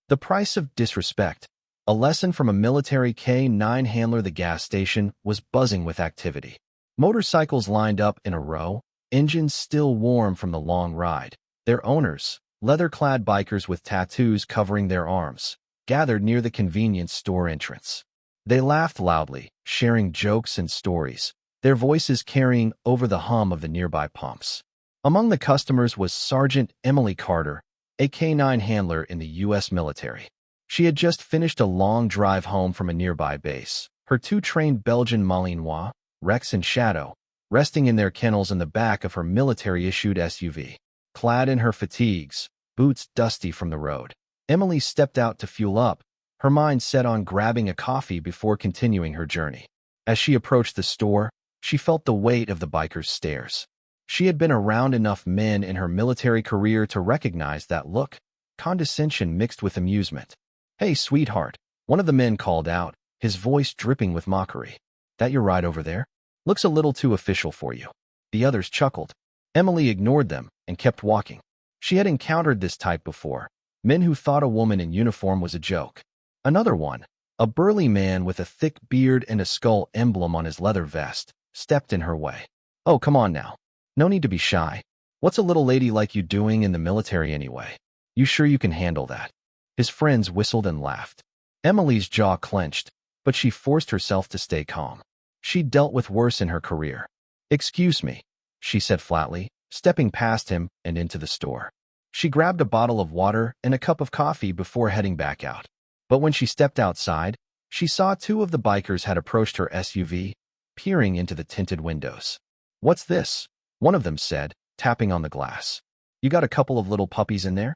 The price of disrespect. A lesson from a military K-9 handler. The gas station was buzzing with activity. Motorcycles lined up in a row, engines still warm from the long ride. Their owners, leather-clad bikers with tattoos covering their arms, gathered near the convenience store entrance. They laughed loudly, sharing jokes and stories, their voices carrying over the hum of the nearby pumps. Among the customers was Sergeant Emily Carter, a K-9 handler in the U.S. military. She had just finished a long drive home from a nearby base, her two trained Belgian Malinois, Rex and Shadow, resting in their kennels in the back of her military-issued SUV. Clad in her fatigues, boots dusty from the road, Emily stepped out to fuel up, her mind set on grabbing a coffee before continuing her journey. As she approached the store, she felt the weight of the biker's stares. She had been around enough men in her military career to recognize that look, condescension mixed with amusement. "Hey, sweetheart," one of the men called out, his voice dripping with mockery. "That your ride over there? Looks a little too official for you." The others chuckled. Emily ignored them and kept walking. She had encountered this type before, men who thought a woman in uniform was a joke. Another one, a burly man with a thick beard and a skull emblem on his leather vest, stepped in her way. "Oh, come on now. No need to be shy. What's a little lady like you doing in the military anyway? You sure you can handle that?" His friends whistled and laughed. Emily's jaw clenched, but she forced herself to stay calm. She'd dealt with worse in her career. "Excuse me," she said flatly, stepping past him and into the store. She grabbed a bottle of water and a cup of coffee before heading back out. But when she stepped outside, she saw two of the bikers had approached her SUV, peering into the tinted windows. "What's this?" one of them said, tapping on the glass. "You got a couple of little puppies in there?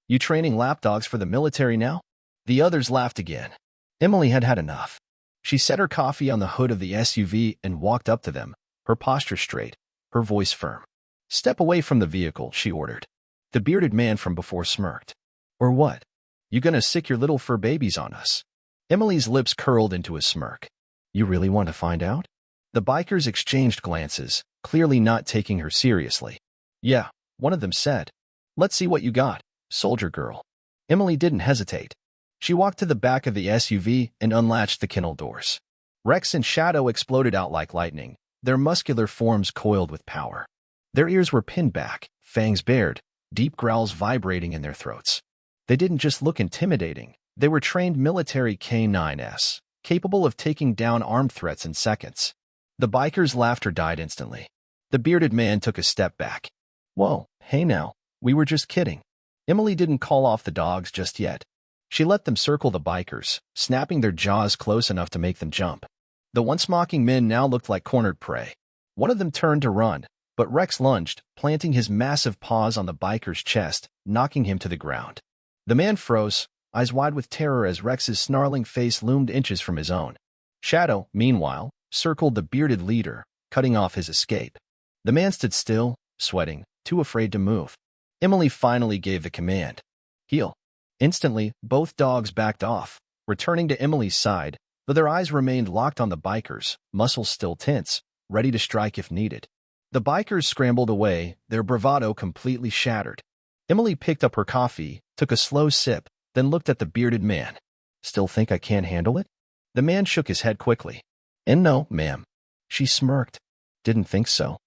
You training lapdogs for the military now?" The others laughed again. Emily had had enough. She set her coffee on the hood of the SUV and walked up to them, her posture straight, her voice firm. "Step away from the vehicle," she ordered. The bearded man from before smirked. "Or what? You gonna sick your little fur babies on us?" Emily's lips curled into a smirk. "You really want to find out?" The bikers exchanged glances, clearly not taking her seriously. "Yeah," one of them said. "Let's see what you got, soldier girl." Emily didn't hesitate. She walked to the back of the SUV and unlatched the kennel doors. Rex and Shadow exploded out like lightning, their muscular forms coiled with power. Their ears were pinned back, fangs bared, deep growls vibrating in their throats. They didn't just look intimidating, they were trained military K-9s, capable of taking down armed threats in seconds. The bikers' laughter died instantly. The bearded man took a step back. "Whoa, hey now, we were just kidding." Emily didn't call off the dogs just yet. She let them circle the bikers, snapping their jaws close enough to make them jump. The once mocking men now looked like cornered prey. One of them turned to run, but Rex lunged, planting his massive paws on the biker's chest, knocking him to the ground. The man froze, eyes wide with terror as Rex's snarling face loomed inches from his own. Shadow, meanwhile, circled the bearded leader, cutting off his escape. The man stood still, sweating, too afraid to move. Emily finally gave the command. "Heel." Instantly, both dogs backed off, returning to Emily's side, but their eyes remained locked on the bikers, muscles still tense, ready to strike if needed. The bikers scrambled away, their bravado completely shattered. Emily picked up her coffee, took a slow sip, then looked at the bearded man. "Still think I can't handle it?" The man shook his head quickly. "And no, ma'am." She smirked. "Didn't think so."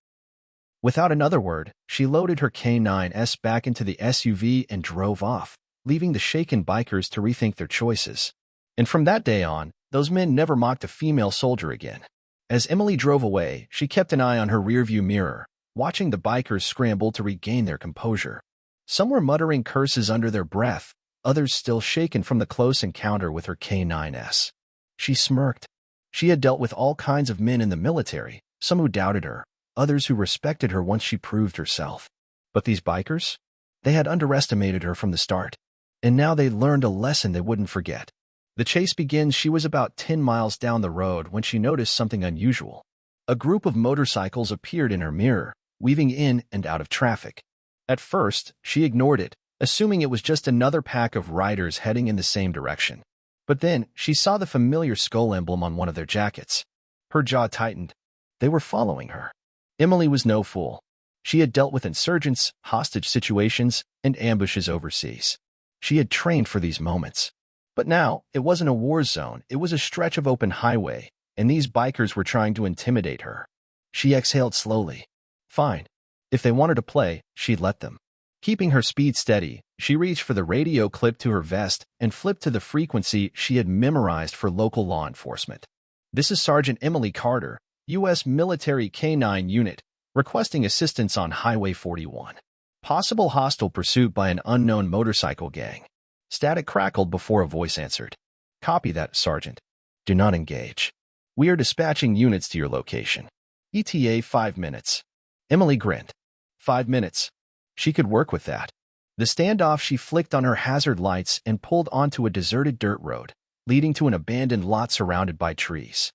Without another word, she loaded her K-9s back into the SUV and drove off, leaving the shaken bikers to rethink their choices. And from that day on, those men never mocked a female soldier again. As Emily drove away, she kept an eye on her rearview mirror, watching the bikers scramble to regain their composure. Some were muttering curses under their breath, others still shaken from the close encounter with her K-9s. She smirked. She had dealt with all kinds of men in the military, some who doubted her, others who respected her once she proved herself. But these bikers? They had underestimated her from the start, and now they'd learned a lesson they wouldn't forget. The chase begins. She was about 10 miles down the road when she noticed something unusual. A group of motorcycles appeared in her mirror, weaving in and out of traffic. At first, she ignored it, assuming it was just another pack of riders heading in the same direction. But then, she saw the familiar skull emblem on one of their jackets. Her jaw tightened. They were following her. Emily was no fool. She had dealt with insurgents, hostage situations, and ambushes overseas. She had trained for these moments. But now, it wasn't a war zone, it was a stretch of open highway, and these bikers were trying to intimidate her. She exhaled slowly. Fine. If they wanted to play, she'd let them. Keeping her speed steady, she reached for the radio clipped to her vest and flipped to the frequency she had memorized for local law enforcement. This is Sergeant Emily Carter, U.S. Military K-9 Unit, requesting assistance on Highway 41. Possible hostile pursuit by an unknown motorcycle gang. Static crackled before a voice answered. Copy that, Sergeant. Do not engage. We are dispatching units to your location. ETA 5 minutes. Emily grinned. 5 minutes. She could work with that. The standoff, she flicked on her hazard lights and pulled onto a deserted dirt road, leading to an abandoned lot surrounded by trees.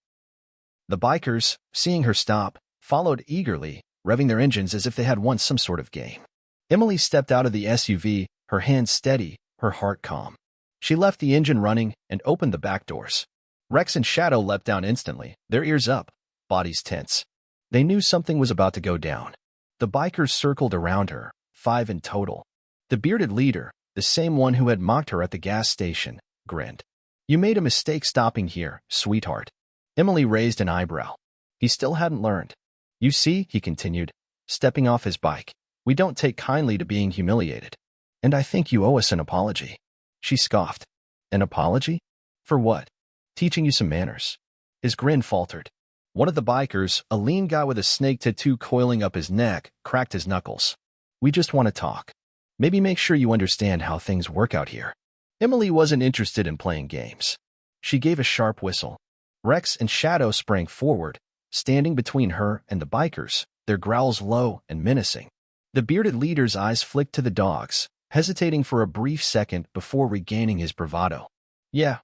The bikers, seeing her stop, followed eagerly, revving their engines as if they had won some sort of game. Emily stepped out of the SUV, her hands steady, her heart calm. She left the engine running and opened the back doors. Rex and Shadow leapt down instantly, their ears up, bodies tense. They knew something was about to go down. The bikers circled around her, 5 in total. The bearded leader, the same one who had mocked her at the gas station, grinned. You made a mistake stopping here, sweetheart. Emily raised an eyebrow. He still hadn't learned. You see, he continued, stepping off his bike, we don't take kindly to being humiliated. And I think you owe us an apology. She scoffed. An apology? For what? Teaching you some manners. His grin faltered. One of the bikers, a lean guy with a snake tattoo coiling up his neck, cracked his knuckles. We just want to talk. Maybe make sure you understand how things work out here. Emily wasn't interested in playing games. She gave a sharp whistle. Rex and Shadow sprang forward, standing between her and the bikers, their growls low and menacing. The bearded leader's eyes flicked to the dogs, hesitating for a brief second before regaining his bravado. Yeah,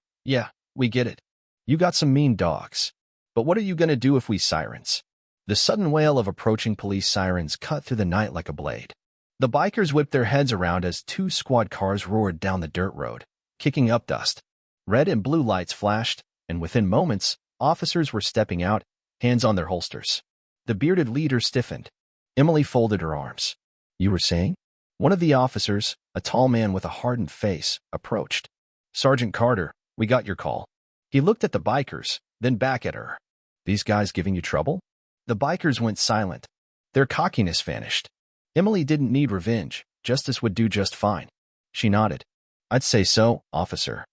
we get it. You got some mean dogs. But what are you going to do if we sirens? The sudden wail of approaching police sirens cut through the night like a blade. The bikers whipped their heads around as 2 squad cars roared down the dirt road, kicking up dust. Red and blue lights flashed, and within moments, officers were stepping out, hands on their holsters. The bearded leader stiffened. Emily folded her arms. You were saying? One of the officers, a tall man with a hardened face, approached. Sergeant Carter, we got your call. He looked at the bikers, then back at her. These guys giving you trouble? The bikers went silent. Their cockiness vanished. Emily didn't need revenge. Justice would do just fine. She nodded. I'd say so, officer.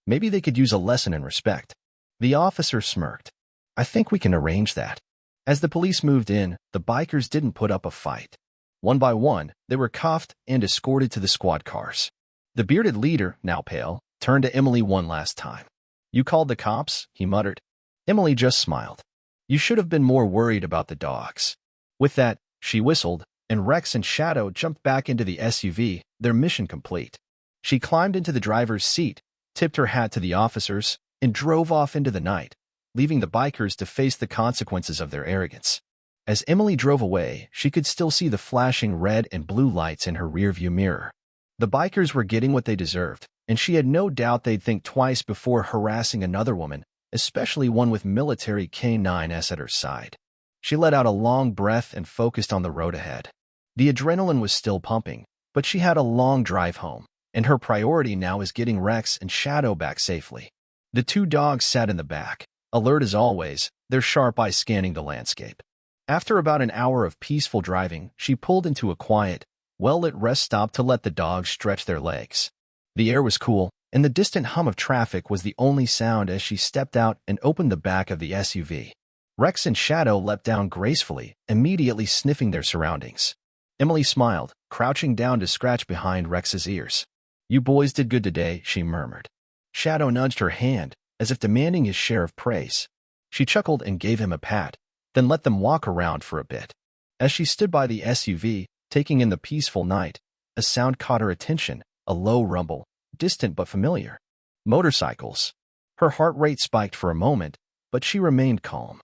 Maybe they could use a lesson in respect. The officer smirked. I think we can arrange that. As the police moved in, the bikers didn't put up a fight. One by one, they were cuffed and escorted to the squad cars. The bearded leader, now pale, turned to Emily one last time. You called the cops? He muttered. Emily just smiled. You should have been more worried about the dogs. With that, she whistled, and Rex and Shadow jumped back into the SUV, their mission complete. She climbed into the driver's seat, tipped her hat to the officers, and drove off into the night, leaving the bikers to face the consequences of their arrogance. As Emily drove away, she could still see the flashing red and blue lights in her rearview mirror. The bikers were getting what they deserved, and she had no doubt they'd think twice before harassing another woman, especially one with military K-9s at her side. She let out a long breath and focused on the road ahead. The adrenaline was still pumping, but she had a long drive home, and her priority now is getting Rex and Shadow back safely. The 2 dogs sat in the back, alert as always, their sharp eyes scanning the landscape. After about an hour of peaceful driving, she pulled into a quiet, well-lit rest stop to let the dogs stretch their legs. The air was cool, and the distant hum of traffic was the only sound as she stepped out and opened the back of the SUV. Rex and Shadow leapt down gracefully, immediately sniffing their surroundings. Emily smiled, crouching down to scratch behind Rex's ears. You boys did good today, she murmured. Shadow nudged her hand, as if demanding his share of praise. She chuckled and gave him a pat, then let them walk around for a bit. As she stood by the SUV, taking in the peaceful night, a sound caught her attention, a low rumble, distant but familiar. Motorcycles. Her heart rate spiked for a moment, but she remained calm.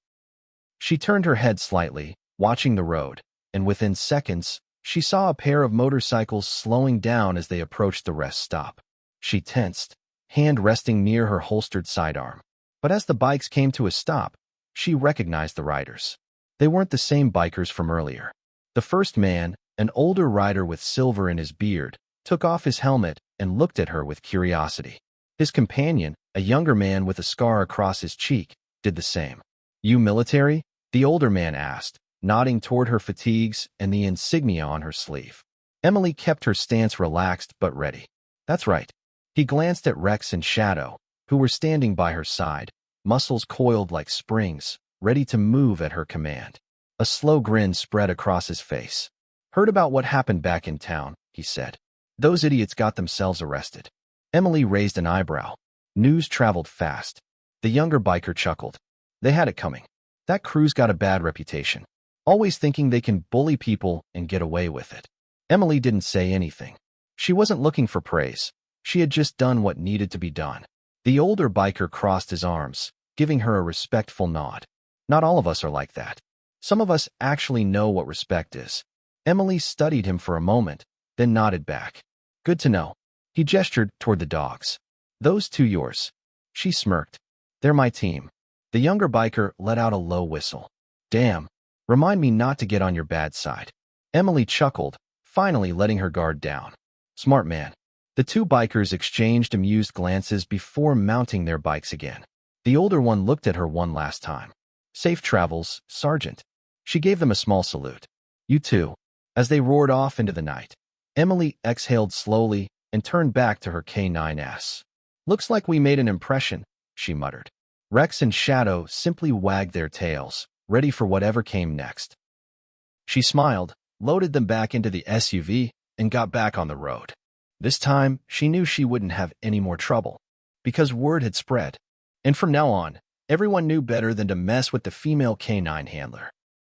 She turned her head slightly, watching the road, and within seconds, she saw a pair of motorcycles slowing down as they approached the rest stop. She tensed, hand resting near her holstered sidearm. But as the bikes came to a stop, she recognized the riders. They weren't the same bikers from earlier. The first man, an older rider with silver in his beard, took off his helmet and looked at her with curiosity. His companion, a younger man with a scar across his cheek, did the same. "You military?" the older man asked, nodding toward her fatigues and the insignia on her sleeve. Emily kept her stance relaxed but ready. "That's right." He glanced at Rex and Shadow, who were standing by her side, muscles coiled like springs, ready to move at her command. A slow grin spread across his face. "Heard about what happened back in town," he said. "Those idiots got themselves arrested." Emily raised an eyebrow. News traveled fast. The younger biker chuckled. "They had it coming. That crew's got a bad reputation, always thinking they can bully people and get away with it." Emily didn't say anything. She wasn't looking for praise. She had just done what needed to be done. The older biker crossed his arms, giving her a respectful nod. "Not all of us are like that. Some of us actually know what respect is." Emily studied him for a moment, then nodded back. "Good to know." He gestured toward the dogs. "Those two yours?" She smirked. "They're my team." The younger biker let out a low whistle. "Damn. Remind me not to get on your bad side." Emily chuckled, finally letting her guard down. "Smart man." The two bikers exchanged amused glances before mounting their bikes again. The older one looked at her one last time. "Safe travels, Sergeant." She gave them a small salute. "You too." As they roared off into the night, Emily exhaled slowly and turned back to her K9S. "Looks like we made an impression," she muttered. Rex and Shadow simply wagged their tails, ready for whatever came next. She smiled, loaded them back into the SUV, and got back on the road. This time, she knew she wouldn't have any more trouble, because word had spread. And from now on, everyone knew better than to mess with the female canine handler.